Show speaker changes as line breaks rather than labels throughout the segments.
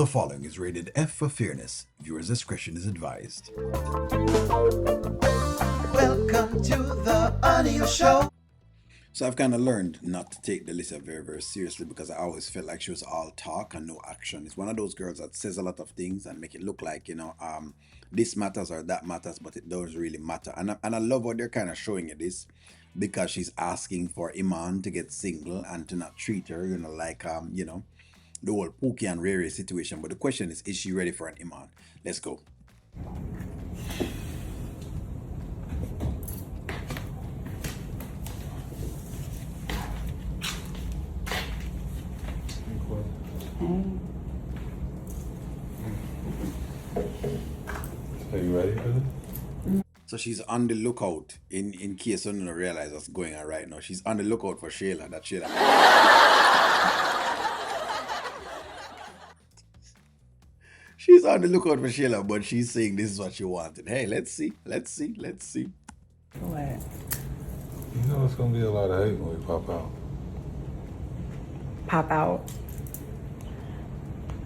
The following is rated F for fairness. Viewers' discretion is advised.
Welcome to the audio show.
So I've kind of learned not to take Delicia very, very seriously because I always felt like she was all talk and no action. It's one of those girls that says a lot of things and make it look like, this matters or that matters, but it doesn't really matter. And I love what they're kind of showing it is because she's asking for Iman to get single and to not treat her, the whole Pookie and Riri situation. But the question is she ready for an Iman? Let's go.
Are you ready for this?
So she's on the lookout in case someone don't realize what's going on right now. She's on the lookout for Shayla. That Shayla. She's on the lookout for Shayla, but she's saying this is what she wanted. Hey, let's see.
What?
You know it's gonna be a lot of hate when we pop out.
Pop out?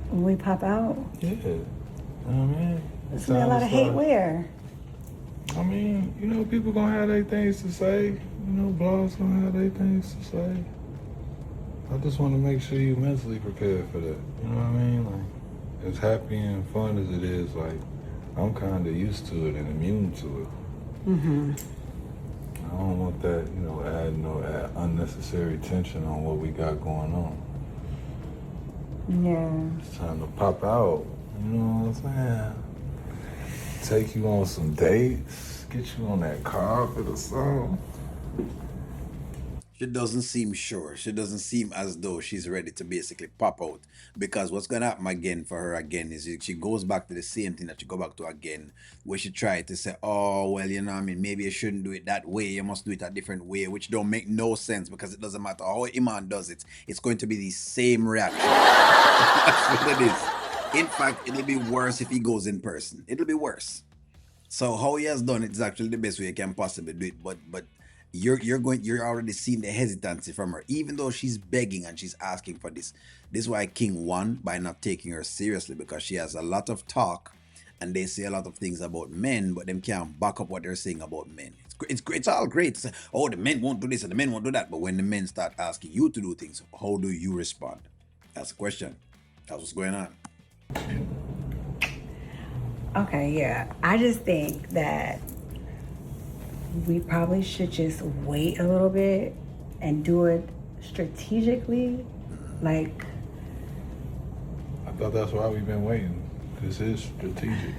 When we pop out?
Yeah. You know what I mean?
There's gonna be a lot of hate where?
I mean, people gonna have their things to say. Blogs gonna have their things to say. I just want to make sure you mentally prepared for that. You know what I mean? Like, as happy and fun as it is, like, I'm kind of used to it and immune to it.
Mm-hmm.
I don't want that, add unnecessary tension on what we got going on.
Yeah.
It's time to pop out. You know what I'm saying? Take you on some dates, get you on that carpet or something.
She doesn't seem sure. She doesn't seem as though she's ready to basically pop out. Because what's going to happen again for her again is she goes back to the same thing that she go back to again, where she tried to say, oh, well, maybe you shouldn't do it that way. You must do it a different way, which don't make no sense because it doesn't matter how Iman does it. It's going to be the same reaction. That's what it is. In fact, it'll be worse if he goes in person. It'll be worse. So how he has done it is actually the best way you can possibly do it. But you're already seeing the hesitancy from her, even though she's begging and she's asking for this. This is why King won by not taking her seriously, because she has a lot of talk and they say a lot of things about men, but them can't back up what they're saying about men. It's all great to say, oh, the men won't do this and the men won't do that. But when the men start asking you to do things, how do you respond? That's the question. That's what's going on.
Okay, yeah. I just think that we probably should just wait a little bit and do it strategically. Like,
I thought that's why we've been waiting. This is strategic.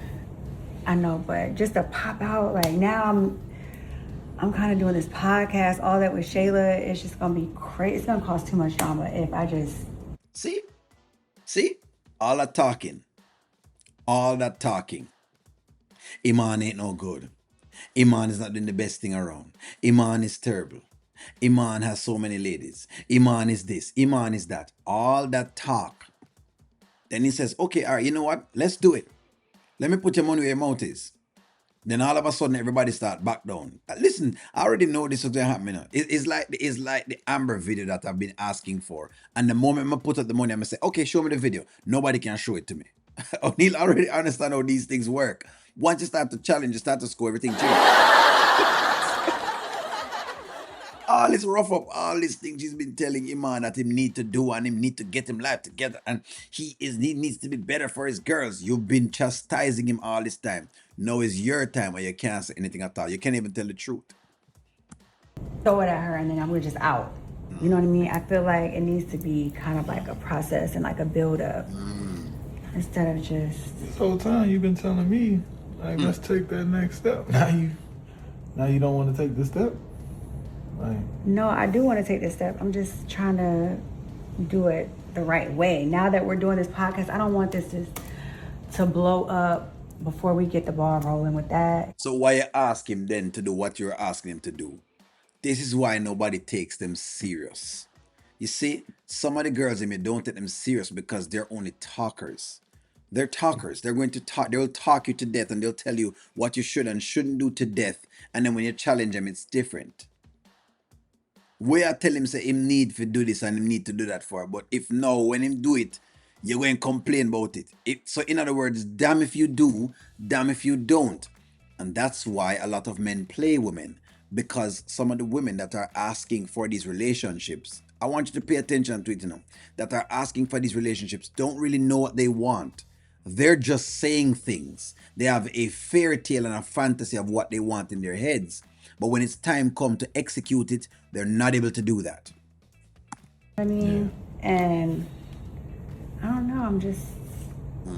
I know, but just to pop out, like now I'm kind of doing this podcast, all that with Shayla. It's just gonna be crazy. It's gonna cause too much drama if I just
see all that talking. Iman ain't no good. Iman is not doing the best thing around. Iman is terrible. Iman has so many ladies. Iman is this. Iman is that. All that talk. Then he says, okay, all right, you know what? Let's do it. Let me put your money where your mouth is. Then all of a sudden, everybody start back down. Listen, I already know this is going to happen. It's like the Amber video that I've been asking for. And the moment I put up the money, I'm going to say, okay, show me the video. Nobody can show it to me. O'Neal already understand how these things work. Once you start to challenge, you start to score, everything changes. All this rough up, all these things she's been telling Iman that him need to do and him need to get him life together and he needs to be better for his girls. You've been chastising him all this time. Now is your time where you can't say anything at all. You can't even tell the truth.
throw it at her and then we're just out. You know what I mean? I feel like it needs to be kind of like a process and like a build up instead of just.
This whole time you've been telling me, like, let's take that next step. Now you don't want to take this step? Like,
No, I do want to take this step. I'm just trying to do it the right way. Now that we're doing this podcast, I don't want this to blow up before we get the ball rolling with that.
So why you ask him then to do what you're asking him to do? This is why nobody takes them serious. You see, some of the girls in me don't take them serious because they're only talkers. They're talkers. They're going to talk. They'll talk you to death and they'll tell you what you should and shouldn't do to death. And then when you challenge them, it's different. We are telling him say him need to do this and him need to do that for. But if no, when him do it, you're going to complain about it. So, in other words, damn if you do, damn if you don't. And that's why a lot of men play women, because some of the women that are asking for these relationships, I want you to pay attention to it, that are asking for these relationships don't really know what they want. They're just saying things. They have a fairy tale and a fantasy of what they want in their heads. But when it's time come to execute it, they're not able to do that.
I
Yeah.
mean, and I don't know. I'm just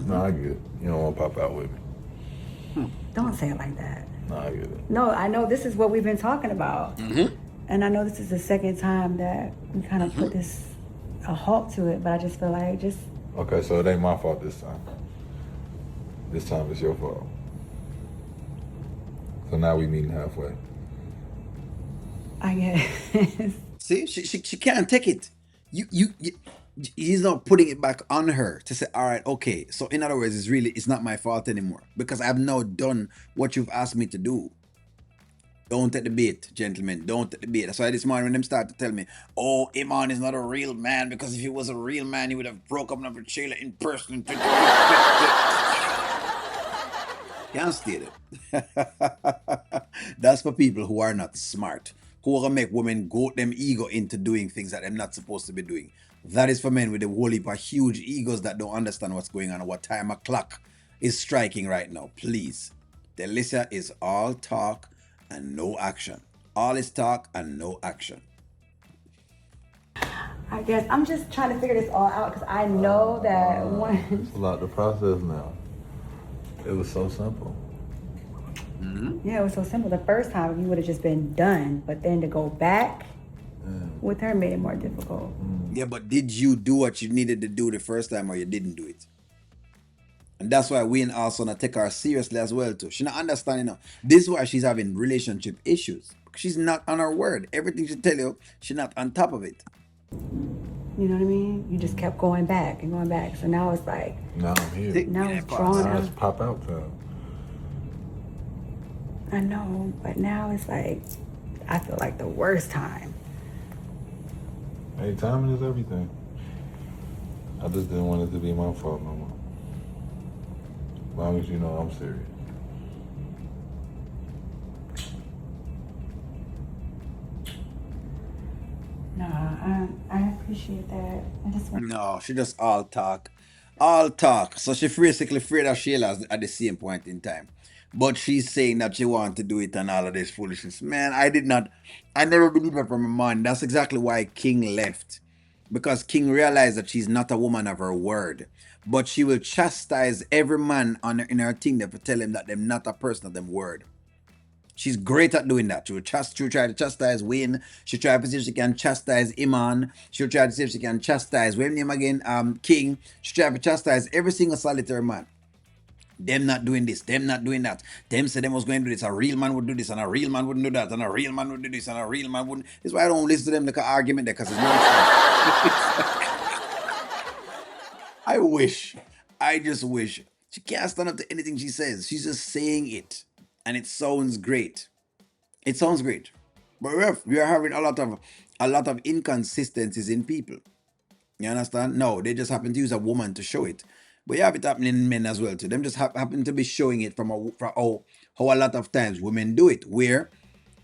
No, I get it. You don't want to pop out with me.
don't say it like that.
No, I get it.
No, I know this is what we've been talking about, and I know this is the second time that we kind of put this a halt to it. But I just feel like just
Okay, so it ain't my fault this time. This time it's your fault. So now we meeting halfway.
I guess.
See, she can't take it. You he's not putting it back on her to say, all right, okay. So in other words, it's not my fault anymore because I've now done what you've asked me to do. Don't take the bait, gentlemen. Don't take the bait. That's why this morning when them start to tell me, oh, Iman is not a real man because if he was a real man, he would have broke up with Shayla in person. Can't state it. That's for people who are not smart, who are gonna make women goat them ego into doing things that they're not supposed to be doing. That is for men with a whole heap of huge egos that don't understand what's going on and what time o'clock is striking right now. Please. Delicia is all talk and no action. All is talk and no action.
I guess I'm just trying to figure this all out because I know that
It's a lot to process now. It was so simple.
yeah, it was so simple. The first time you would have just been done, but then to go back with her made it more difficult.
Yeah, but did you do what you needed to do the first time or you didn't do it? And that's why we also not take her seriously as well too. She not understanding now. This is why she's having relationship issues. She's not on her word. Everything she tell you, she's not on top of it.
You know what I mean? You just kept going back and going back. So now it's like
Now I'm here.
now
Yeah,
it's
boss.
drawn
Now
out.
it's pop out time.
I know, but now it's like I feel like the worst time.
Hey, timing is everything. I just didn't want it to be my fault no more. As long as you know I'm serious.
No, I appreciate that. I just want
No, she just all talk. All talk. So she basically afraid of Shayla at the same point in time. But she's saying that she want to do it and all of this foolishness. Man, I never believed her from a man. That's exactly why King left. Because King realized that she's not a woman of her word. But she will chastise every man in her thing to tell him that they're not a person of them word. She's great at doing that. She'll try to chastise Wayne. She'll try to see if she can chastise Iman. She'll try to see if she can chastise, what's name again? King. She'll try to chastise every single solitary man. Them not doing this, them not doing that. Them said them was going to do this. A real man would do this, and a real man wouldn't do that, and a real man would do this, and a real man wouldn't. That's why I don't listen to them like an argument there, because it's nonsense. I wish. I just wish. She can't stand up to anything she says. She's just saying it. And it sounds great. It sounds great. But we are having a lot of inconsistencies in people. You understand? No, they just happen to use a woman to show it. But you have it happening in men as well too. Them just happen to be showing it from how a lot of times women do it, where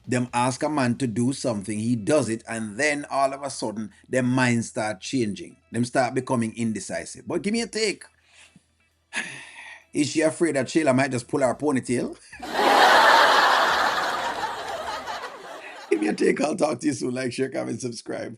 them ask a man to do something, he does it, and then all of a sudden their minds start changing. Them start becoming indecisive. But give me a take. Is she afraid that Shayla might just pull her ponytail? Give me a take. I'll talk to you soon. Like, share, comment, subscribe.